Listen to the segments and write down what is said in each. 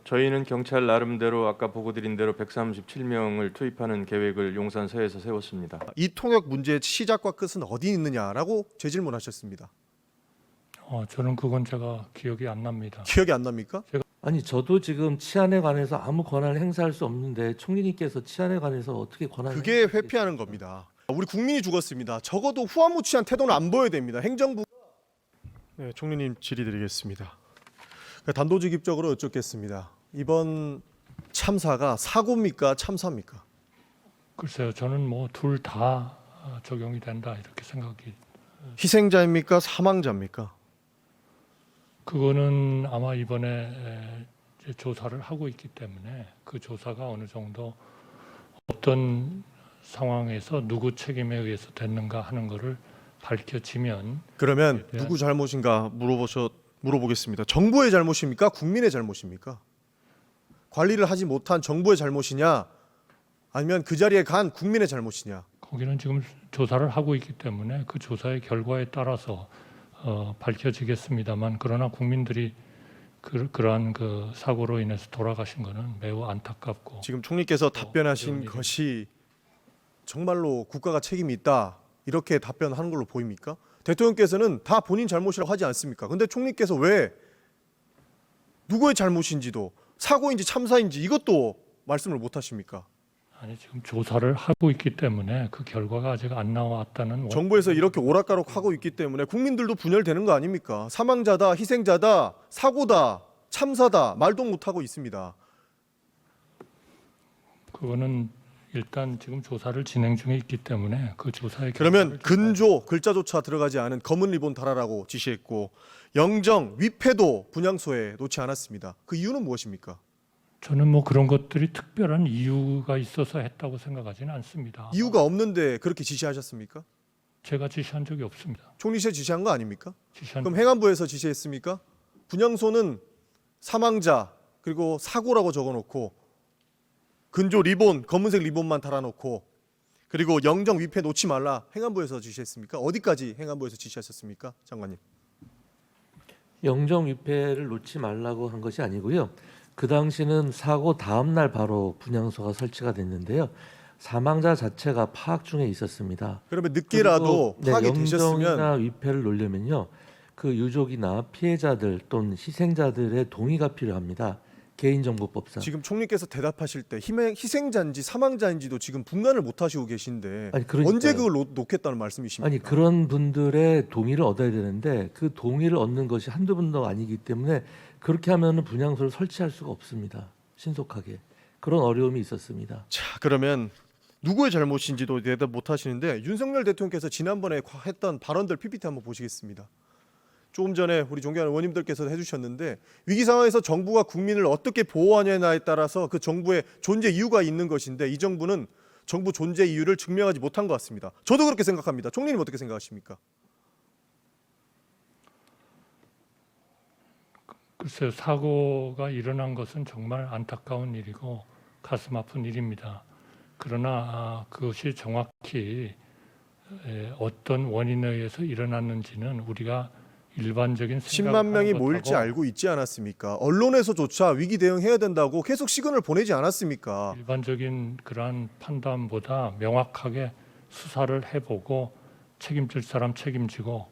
저희는 경찰 나름대로 아까 보고 드린 대로 137명을 투입하는 계획을 용산서에서 세웠습니다. 이 통역 문제의 시작과 끝은 어디 있느냐라고 재질문하셨습니다. 저는 그건 제가 기억이 안 납니다. 기억이 안 납니까? 아니 저도 지금 치안에 관해서 아무 권한을 행사할 수 없는데 총리님께서 치안에 관해서 어떻게 권한을 그게 회피하는 겁니다. 우리 국민이 죽었습니다. 적어도 후한무치한 태도는 안 보여야 됩니다. 행정부. 네, 총리님 질의드리겠습니다. 단도직입적으로 여쭙겠습니다. 이번 참사가 사고입니까, 참사입니까? 글쎄요, 저는 뭐 둘 다 적용이 된다 이렇게 생각이. 희생자입니까, 사망자입니까? 그거는 아마 이번에 이제 조사를 하고 있기 때문에 그 조사가 어느 정도 어떤 상황에서 누구 책임에 의해서 됐는가 하는 거를 밝혀지면. 그러면 누구 잘못인가 물어보겠습니다. 정부의 잘못입니까, 국민의 잘못입니까? 관리를 하지 못한 정부의 잘못이냐, 아니면 그 자리에 간 국민의 잘못이냐? 거기는 지금 조사를 하고 있기 때문에 그 조사의 결과에 따라서 밝혀지겠습니다만, 그러나 국민들이 그러한 그 사고로 인해서 돌아가신 것은 매우 안타깝고. 지금 총리께서 답변하신 어려운 것이 정말로 국가가 책임이 있다 이렇게 답변하는 걸로 보입니까? 대통령께서는 다 본인 잘못이라고 하지 않습니까? 근데 총리께서 왜 누구의 잘못인지도, 사고인지 참사인지 이것도 말씀을 못 하십니까? 아니, 지금 조사를 하고 있기 때문에 그 결과가 아직 안 나왔다는. 정부에서 이렇게 오락가락하고 있기 때문에 국민들도 분열되는 거 아닙니까? 사망자다, 희생자다, 사고다, 참사다 말도 못하고 있습니다. 그거는 일단 지금 조사를 진행 중에 있기 때문에 그 조사의 그러면 결과를 근조 글자조차 들어가지 않은 검은 리본 달아라고 지시했고, 영정 위패도 분향소에 놓지 않았습니다. 그 이유는 무엇입니까? 저는 뭐 그런 것들이 특별한 이유가 있어서 했다고 생각하지는 않습니다. 이유가 없는데 그렇게 지시하셨습니까? 제가 지시한 적이 없습니다. 총리실 지시한 거 아닙니까? 지시한 그럼 행안부에서 지시했습니까? 분향소는 사망자 그리고 사고라고 적어놓고 근조 리본, 검은색 리본만 달아놓고, 그리고 영정 위패 놓지 말라 행안부에서 지시했습니까? 어디까지 행안부에서 지시하셨습니까, 장관님? 영정 위패를 놓지 말라고 한 것이 아니고요. 그 당시는 사고 다음 날 바로 분향소가 설치가 됐는데요. 사망자 자체가 파악 중에 있었습니다. 그러면 늦게라도 그리고, 파악이 영정이나 되셨으면 위패를 놓으려면요, 그 유족이나 피해자들 또는 희생자들의 동의가 필요합니다. 개인정보법상. 지금 총리께서 대답하실 때 희생자인지 사망자인지도 지금 분간을 못 하시고 계신데 아니, 그러니까요. 언제 그걸 놓겠다는 말씀이십니까? 아니, 그런 분들의 동의를 얻어야 되는데 그 동의를 얻는 것이 한두 분도 아니기 때문에 그렇게 하면은 분향소를 설치할 수가 없습니다. 신속하게. 그런 어려움이 있었습니다. 자, 그러면 누구의 잘못인지도 대답 못 하시는데, 윤석열 대통령께서 지난번에 했던 발언들 PPT 한번 보시겠습니다. 조금 전에 우리 존경하는 의원님들께서 해주셨는데, 위기 상황에서 정부가 국민을 어떻게 보호하냐에 따라서 그 정부의 존재 이유가 있는 것인데, 이 정부는 정부 존재 이유를 증명하지 못한 것 같습니다. 저도 그렇게 생각합니다. 총리님 어떻게 생각하십니까? 글쎄요, 사고가 일어난 것은 정말 안타까운 일이고 가슴 아픈 일입니다. 그러나 그것이 정확히 어떤 원인에 의해서 일어났는지는 우리가 일반적인 10만 명이 생각하는 모일지 것하고 알고 있지 않았습니까? 언론에서조차 위기 대응해야 된다고 계속 시그널을 보내지 않았습니까? 일반적인 그러한 판단보다 명확하게 수사를 해보고 책임질 사람 책임지고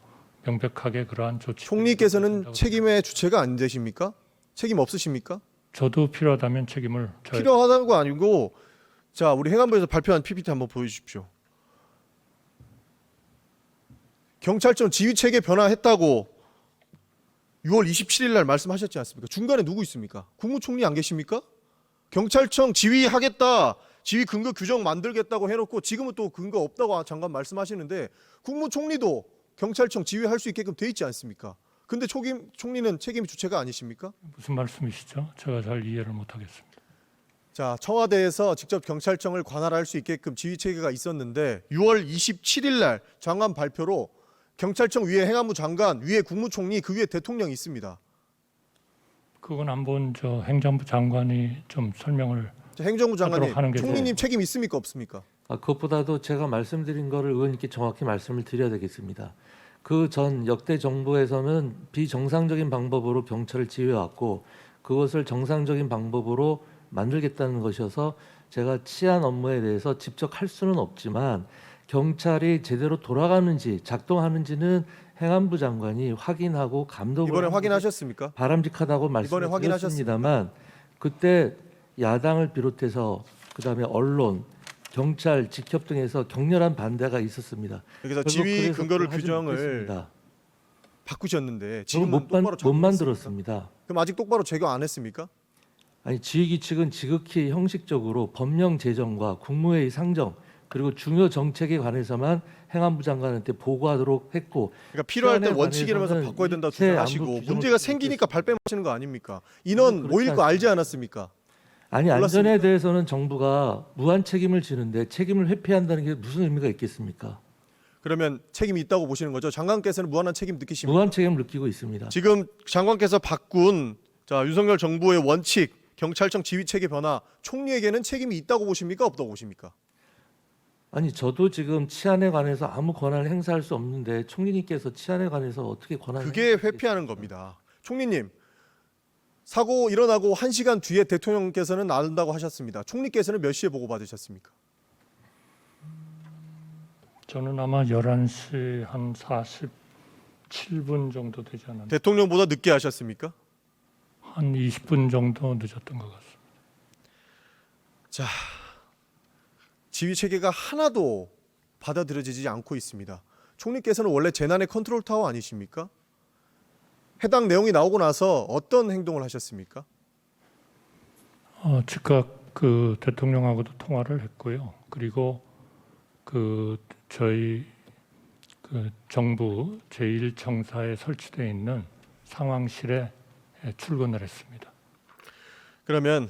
명백하게 그러한 조치. 총리께서는 책임의 주체가 안 되십니까? 책임 없으십니까? 저도 필요하다면 책임을 필요하다는 거 아니고, 자, 우리 행안부에서 발표한 PPT 한번 보여주십시오. 경찰청 지휘 체계 변화했다고 6월 27일 날 말씀하셨지 않습니까? 중간에 누구 있습니까? 국무총리 안 계십니까? 경찰청 지휘하겠다, 지휘 근거 규정 만들겠다고 해놓고 지금은 또 근거 없다고 잠깐 말씀하시는데, 국무총리도 경찰청 지휘할 수 있게끔 돼 있지 않습니까? 근데 총리는 책임 주체가 아니십니까? 무슨 말씀이시죠? 제가 잘 이해를 못하겠습니다. 자, 청와대에서 직접 경찰청을 관할할 수 있게끔 지휘 체계가 있었는데 6월 27일 날 장관 발표로 경찰청 위에 행안부 장관, 위에 국무총리, 그 위에 대통령이 있습니다. 그건 한번 행정부 장관이 좀 설명을. 자, 행정부 장관님, 하도록 하는 게 총리님 책임 있습니까, 없습니까? 그것보다도 제가 말씀드린 거를 의원님께 정확히 말씀을 드려야 되겠습니다. 그 전 역대 정부에서는 비정상적인 방법으로 경찰을 지휘해왔고, 그것을 정상적인 방법으로 만들겠다는 것이어서 제가 치안 업무에 대해서 직접 할 수는 없지만 경찰이 제대로 돌아가는지 작동하는지는 행안부 장관이 확인하고 감독을 이번에 하는 것이 확인하셨습니까? 바람직하다고 이번에 말씀드렸습니다만 그때 야당을 비롯해서 그다음에 언론, 경찰, 직협 등에서 격렬한 반대가 있었습니다. 그래서 결국 지위 그래서 근거를 그걸 하지 규정을 못했습니다. 바꾸셨는데 저는 지금은 못 똑바로 못 적용했습니까? 만들었습니다. 그럼 아직 똑바로 적용 안 했습니까? 아니 지휘규칙은 지극히 형식적으로 법령 제정과 국무회의 상정 그리고 중요 정책에 관해서만 행안부 장관한테 보고하도록 했고 그러니까 필요할 때 치안에 원칙이라면서 관해서는 바꿔야 된다고 일체 주장하시고 안보 기준으로 문제가 생기니까 발뺌하시는 거 아닙니까? 인원 그렇지 모일 거 않습니다. 알지 않았습니까? 아니 몰랐습니까? 안전에 대해서는 정부가 무한 책임을 지는데 책임을 회피한다는 게 무슨 의미가 있겠습니까? 그러면 책임이 있다고 보시는 거죠? 장관께서는 무한한 책임 느끼십니까? 무한 책임을 느끼고 있습니다. 지금 장관께서 바꾼 윤석열 정부의 원칙 경찰청 지휘 체계 변화 총리에게는 책임이 있다고 보십니까? 없다고 보십니까? 아니 저도 지금 치안에 관해서 아무 권한을 행사할 수 없는데 총리님께서 치안에 관해서 어떻게 권한을 그게 행사하시겠습니까? 회피하는 겁니다. 총리님 사고 일어나고 1시간 뒤에 대통령께서는 나온다고 하셨습니다. 총리께서는 몇 시에 보고 받으셨습니까? 저는 아마 11시 한 47분 정도 되지 않았나. 대통령보다 늦게 하셨습니까? 한 20분 정도 늦었던 것 같습니다. 지휘 체계가 하나도 받아들여지지 않고 있습니다. 총리께서는 원래 재난의 컨트롤 타워 아니십니까? 해당 내용이 나오고 나서 어떤 행동을 하셨습니까? 즉각 그 대통령하고도 통화를 했고요. 그리고 그 저희 그 정부 제1청사에 설치되어 있는 상황실에 출근을 했습니다. 그러면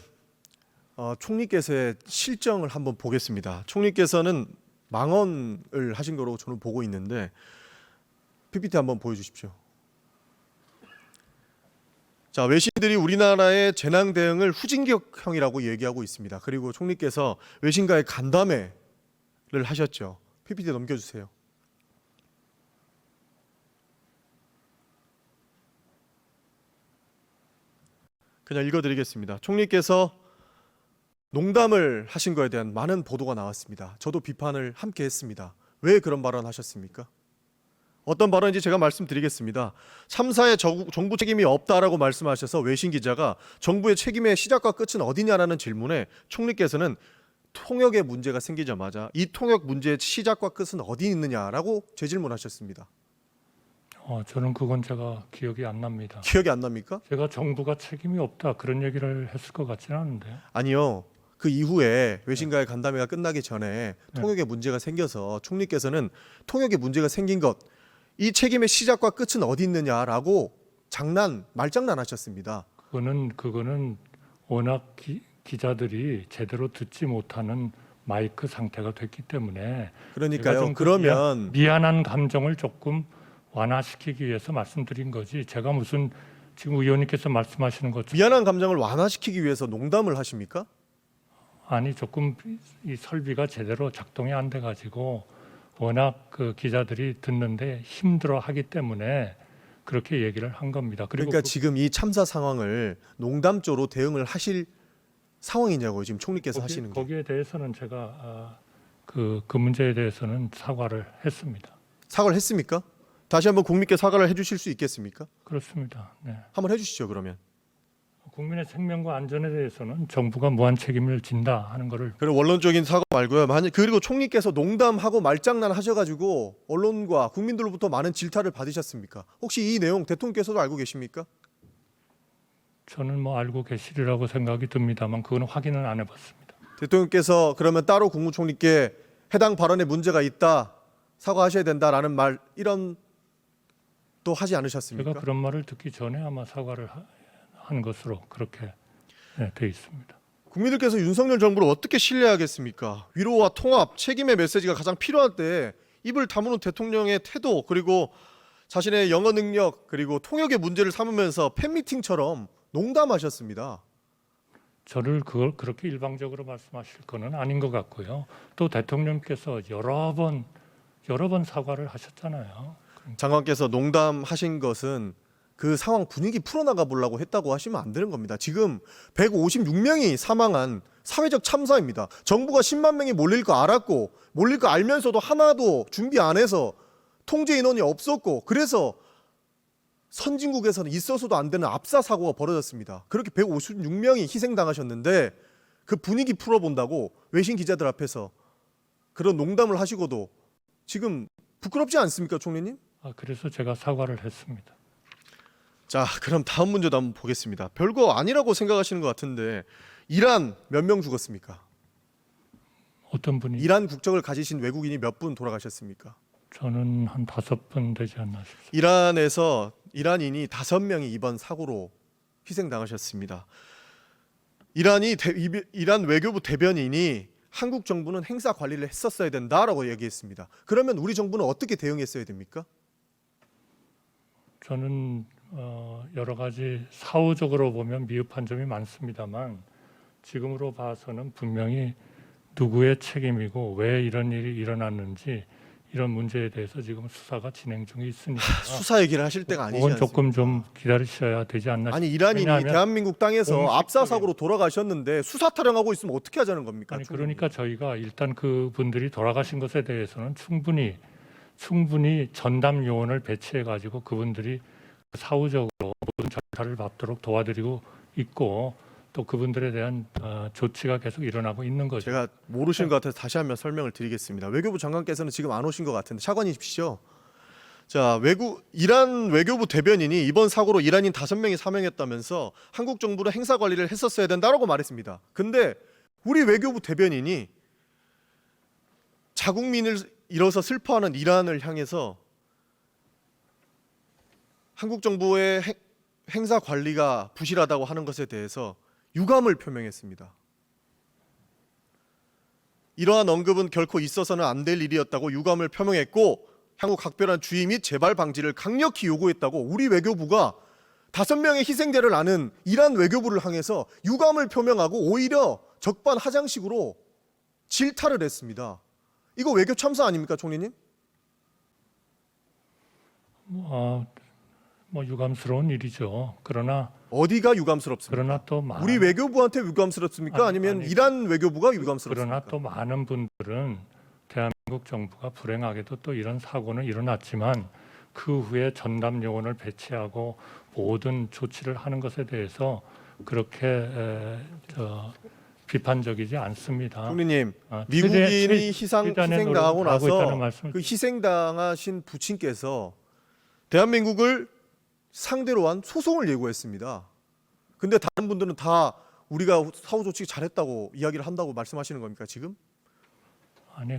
총리께서의 실정을 한번 보겠습니다. 총리께서는 망언을 하신 거로 저는 보고 있는데 PPT 한번 보여주십시오. 자, 외신들이 우리나라의 재난 대응을 후진격형이라고 얘기하고 있습니다. 그리고 총리께서 외신과의 간담회를 하셨죠. PPT 넘겨주세요. 그냥 읽어드리겠습니다. 총리께서 농담을 하신 거에 대한 많은 보도가 나왔습니다. 저도 비판을 함께 했습니다. 왜 그런 발언 하셨습니까? 어떤 발언인지 제가 말씀드리겠습니다. 참사에 정부 책임이 없다라고 말씀하셔서 외신 기자가 정부의 책임의 시작과 끝은 어디냐라는 질문에 총리께서는 통역의 문제가 생기자마자 이 통역 문제의 시작과 끝은 어디 있느냐라고 재질문하셨습니다. 저는 그건 제가 기억이 안 납니다. 기억이 안 납니까? 제가 정부가 책임이 없다 그런 얘기를 했을 것 같지는 않은데요. 아니요. 그 이후에 외신과의 간담회가 끝나기 전에 통역에 문제가 생겨서 총리께서는 통역에 문제가 생긴 것, 이 책임의 시작과 끝은 어디 있느냐라고 말장난하셨습니다. 그거는 워낙 기자들이 제대로 듣지 못하는 마이크 상태가 됐기 때문에 제가 그러니까요. 좀 그러면 미안한 감정을 조금 완화시키기 위해서 말씀드린 거지. 제가 무슨 지금 의원님께서 말씀하시는 것처럼 미안한 감정을 완화시키기 위해서 농담을 하십니까? 아니 조금 이 설비가 제대로 작동이 안 돼 가지고 워낙 그 기자들이 듣는데 힘들어하기 때문에 그렇게 얘기를 한 겁니다. 그리고 그러니까 지금 이 참사 상황을 농담조로 대응을 하실 상황이냐고요. 지금 총리께서 하시는 게. 거기에 대해서는 제가 그 문제에 대해서는 사과를 했습니다. 사과를 했습니까? 다시 한번 국민께 사과를 해주실 수 있겠습니까? 그렇습니다. 네. 한번 해주시죠. 그러면. 국민의 생명과 안전에 대해서는 정부가 무한 책임을 진다 하는 거를 그리고 원론적인 사과 말고요. 그리고 총리께서 농담하고 말장난 하셔가지고 언론과 국민들로부터 많은 질타를 받으셨습니까? 혹시 이 내용 대통령께서도 알고 계십니까? 저는 뭐 알고 계시리라고 생각이 듭니다만 그거는 확인은 안 해봤습니다. 대통령께서 그러면 따로 국무총리께 해당 발언에 문제가 있다, 사과하셔야 된다라는 말 이런 또 하지 않으셨습니까? 제가 그런 말을 듣기 전에 아마 사과를 한 것으로 그렇게 돼 있습니다. 국민들께서 윤석열 정부를 어떻게 신뢰하겠습니까? 위로와 통합, 책임의 메시지가 가장 필요할 때 입을 다무는 대통령의 태도, 그리고 자신의 영어 능력, 그리고 통역의 문제를 삼으면서 팬미팅처럼 농담하셨습니다. 저를 그걸 그렇게 일방적으로 말씀하실 거는 아닌 것 같고요. 또 대통령께서 여러 번 사과를 하셨잖아요. 장관께서 농담하신 것은 그 상황 분위기 풀어나가 보려고 했다고 하시면 안 되는 겁니다. 지금 156명이 사망한 사회적 참사입니다. 정부가 10만 명이 몰릴 거 알았고 몰릴 거 알면서도 하나도 준비 안 해서 통제 인원이 없었고 그래서 선진국에서는 있어서도 안 되는 압사 사고가 벌어졌습니다. 그렇게 156명이 희생당하셨는데 그 분위기 풀어본다고 외신 기자들 앞에서 그런 농담을 하시고도 지금 부끄럽지 않습니까, 총리님? 그래서 제가 사과를 했습니다. 자, 그럼 다음 문제도 한번 보겠습니다. 별거 아니라고 생각하시는 것 같은데 이란 몇 명 죽었습니까? 어떤 분이 이란 국적을 가지신 외국인이 몇 분 돌아가셨습니까? 저는 한 5분 되지 않나 싶습니다. 이란에서 이란인이 5명이 이번 사고로 희생당하셨습니다. 이란 외교부 대변인이 한국 정부는 행사 관리를 했었어야 된다라고 얘기했습니다. 그러면 우리 정부는 어떻게 대응했어야 됩니까? 저는 여러 가지 사후적으로 보면 미흡한 점이 많습니다만 지금으로 봐서는 분명히 누구의 책임이고 왜 이런 일이 일어났는지 이런 문제에 대해서 지금 수사가 진행 중에 있으니까 수사 얘기를 하실 때가 아니지 그건 않습니까? 조금 좀 기다리셔야 되지 않나 아니 싶습니다. 이란인이 왜냐하면 대한민국 땅에서 공식적인- 압사 사고로 돌아가셨는데 수사 타령하고 있으면 어떻게 하자는 겁니까? 아니 그러니까 저희가 일단 그분들이 돌아가신 것에 대해서는 충분히 전담 요원을 배치해 가지고 그분들이 사후적으로 모든 절차를 밟도록 도와드리고 있고 또 그분들에 대한 조치가 계속 일어나고 있는 거죠. 제가 모르시는 것 같아서 다시 한번 설명을 드리겠습니다. 외교부 장관께서는 지금 안 오신 것 같은데 차관이십시오. 자, 이란 외교부 대변인이 이번 사고로 이란인 5명이 사망했다면서 한국 정부는 행사 관리를 했었어야 된다라고 말했습니다. 근데 우리 외교부 대변인이 자국민을 잃어서 슬퍼하는 이란을 향해서 한국 정부의 행사 관리가 부실하다고 하는 것에 대해서 유감을 표명했습니다. 이러한 언급은 결코 있어서는 안 될 일이었다고 유감을 표명했고 향후 각별한 주의 및 재발 방지를 강력히 요구했다고 우리 외교부가 5명의 희생자를 아는 이란 외교부를 향해서 유감을 표명하고 오히려 적반하장식으로 질타를 했습니다. 이거 외교 참사 아닙니까, 총리님? 뭐 유감스러운 일이죠. 그러나 어디가 유감스럽습니까? 또 많은 우리 외교부한테 유감스럽습니까? 아니면 이란 외교부가 유감스럽습니까? 그러나 또 많은 분들은 대한민국 정부가 불행하게도 또 이런 사고는 일어났지만 그 후에 전담 요원을 배치하고 모든 조치를 하는 것에 대해서 그렇게 비판적이지 않습니다. 총리님, 최대한 미국인이 희생당하고 노력을 하고 나서 있다는 말씀을 그 희생당하신 부친께서 대한민국을 상대로 한 소송을 예고했습니다. 근데 다른 분들은 다 우리가 사후 조치 잘했다고 이야기를 한다고 말씀하시는 겁니까, 지금? 아니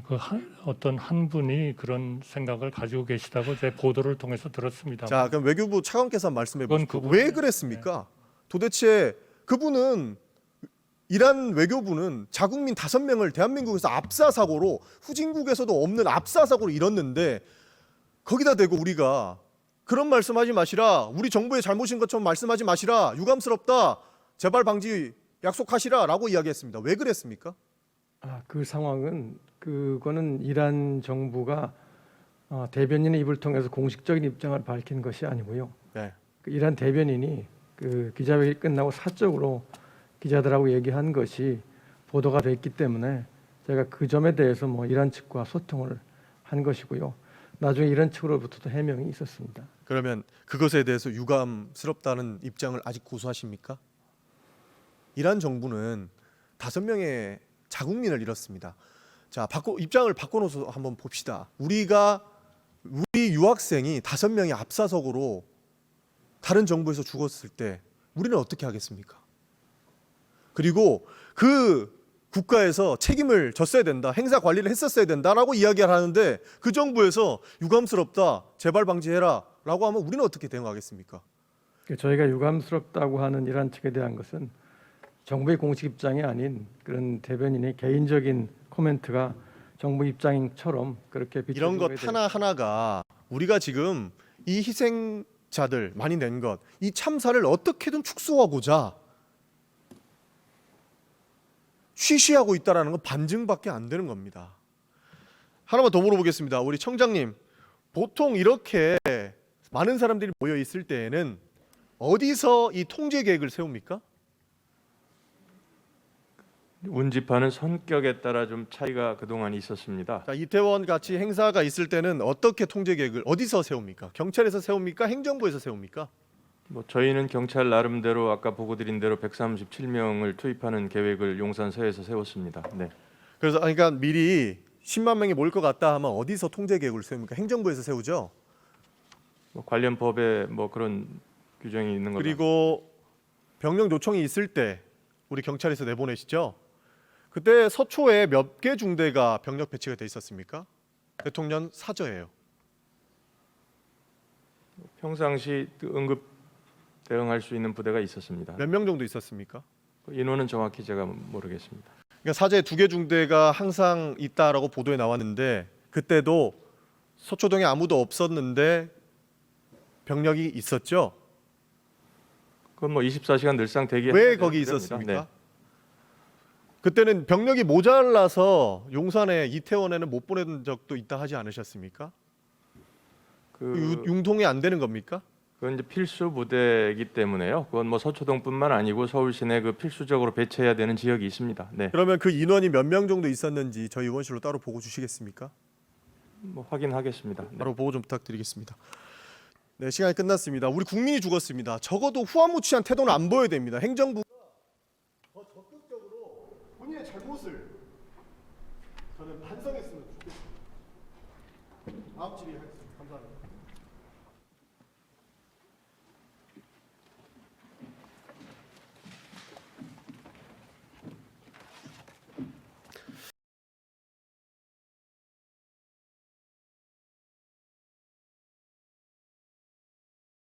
어떤 한 분이 그런 생각을 가지고 계시다고 제 보도를 통해서 들었습니다. 자, 그럼 외교부 차관께서 말씀해 그건 보십시오. 그분의- 왜 그랬습니까? 도대체 그분은 이란 외교부는 자국민 5명을 대한민국에서 압사 사고로 후진국에서도 없는 압사 사고로 잃었는데 거기다 대고 우리가 그런 말씀하지 마시라. 우리 정부의 잘못인 것처럼 말씀하지 마시라. 유감스럽다. 재발 방지 약속하시라라고 이야기했습니다. 왜 그랬습니까? 그 상황은 그거는 이란 정부가 대변인의 입을 통해서 공식적인 입장을 밝힌 것이 아니고요. 네. 그 이란 대변인이 그 기자회견이 끝나고 사적으로 기자들하고 얘기한 것이 보도가 됐기 때문에 제가 그 점에 대해서 뭐 이란 측과 소통을 한 것이고요. 나중에 이란 측으로부터도 해명이 있었습니다. 그러면 그것에 대해서 유감스럽다는 입장을 아직 고수하십니까? 이란 정부는 5명의 자국민을 잃었습니다. 자, 입장을 바꿔놓어서 한번 봅시다. 우리 유학생이 5명의 압사석으로 다른 정부에서 죽었을 때 우리는 어떻게 하겠습니까? 그리고 그 국가에서 책임을 졌어야 된다, 행사 관리를 했었어야 된다라고 이야기를 하는데 그 정부에서 유감스럽다, 재발 방지해라라고 하면 우리는 어떻게 대응하겠습니까? 저희가 유감스럽다고 하는 이란 측에 대한 것은 정부의 공식 입장이 아닌 그런 대변인의 개인적인 코멘트가 정부 입장처럼 그렇게 이런 것 비춰진 하나하나가 우리가 지금 이 희생자들 많이 낸 것, 이 참사를 어떻게든 축소하고자 쉬쉬하고 있다라는 건 반증밖에 안 되는 겁니다. 하나만 더 물어보겠습니다. 우리 청장님, 보통 이렇게 많은 사람들이 모여 있을 때에는 어디서 이 통제 계획을 세웁니까? 운집하는 성격에 따라 좀 차이가 그동안 있었습니다. 자, 이태원 같이 행사가 있을 때는 어떻게 통제 계획을 어디서 세웁니까? 경찰에서 세웁니까? 행정부에서 세웁니까? 뭐 저희는 경찰 나름대로 아까 보고드린 대로 137명을 투입하는 계획을 용산서에서 세웠습니다. 네. 그래서 그러니까 미리 10만 명이 모일 것 같다 하면 어디서 통제 계획을 세웁니까? 행정부에서 세우죠. 뭐 관련 법에 뭐 그런 규정이 있는 거죠. 그리고 병력 요청이 있을 때 우리 경찰에서 내보내시죠. 그때 서초에 몇 개 중대가 병력 배치가 돼 있었습니까? 대통령 사저예요. 평상시 응급 대응할 수 있는 부대가 있었습니다. 몇 명 정도 있었습니까? 인원은 정확히 제가 모르겠습니다. 그러니까 사저에 2개 중대가 항상 있다라고 보도에 나왔는데 그때도 서초동에 아무도 없었는데 병력이 있었죠. 그건 뭐 24시간 늘상 대기. 왜 거기 있었습니까? 그때는 병력이 모자라서 용산에 이태원에는 못 보내는 적도 있다 하지 않으셨습니까? 융통이 안 되는 겁니까? 그건 이제 필수 부대이기 때문에요. 그건 뭐 서초동뿐만 아니고 서울 시내 그 필수적으로 배치해야 되는 지역이 있습니다. 네. 그러면 그 인원이 몇 명 정도 있었는지 저희 의원실로 따로 보고 주시겠습니까? 뭐 확인하겠습니다. 네. 바로 보고 좀 부탁드리겠습니다. 네, 시간이 끝났습니다. 우리 국민이 죽었습니다. 적어도 후한무치한 태도는 안 보여야 됩니다. 행정부가 더 적극적으로 본인의 잘못을 저는 반성했으면 좋겠습니다. 다음 질의 하겠습니다.